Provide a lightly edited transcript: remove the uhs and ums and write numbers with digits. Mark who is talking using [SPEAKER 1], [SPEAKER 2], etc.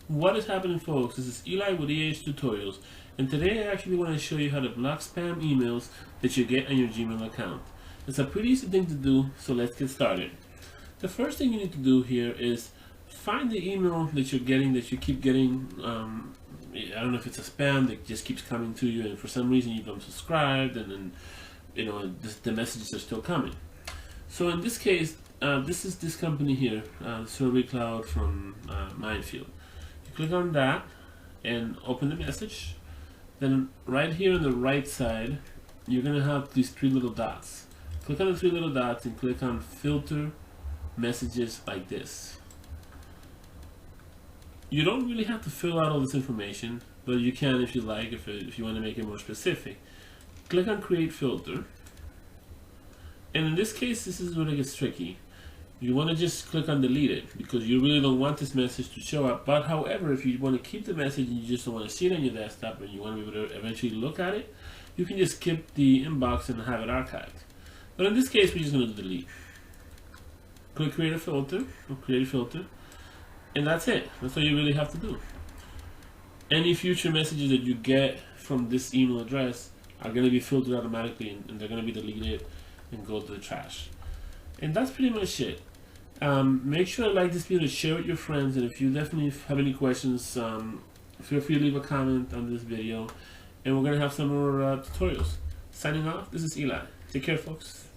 [SPEAKER 1] What is happening, folks? This is Eli with ehtutorials, and today I actually want to show you how to block spam emails that you get on your Gmail account. It's a pretty easy thing to do, so let's get started. The first thing you need to do here is find the email that you're getting, that you keep getting. I don't know if it's a spam that just keeps coming to you, and for some reason you've unsubscribed, and then the messages are still coming. So in this case, this is this company here, Survey Cloud from Minefield. You click on that and open the message. Then right here on the right side, you're gonna have these three little dots. Click on the three little dots and click on Filter Messages like this. You don't really have to fill out all this information, but you can if you like, if you want to make it more specific. Click on Create Filter. And in this case, this is where it gets tricky. You want to just click on Delete It because you really don't want this message to show up. But however, if you want to keep the message and you just don't want to see it on your desktop and you want to be able to eventually look at it, you can just skip the inbox and have it archived. But in this case, we're just going to delete. Click Create a Filter, or Create a Filter, and that's it. That's all you really have to do. Any future messages that you get from this email address are going to be filtered automatically, and they're going to be deleted and go to the trash. And that's pretty much it. Make sure to like this video, share it with your friends, and if you definitely have any questions, feel free to leave a comment on this video, and we're going to have some more tutorials. Signing off, this is Eli. Take care, folks.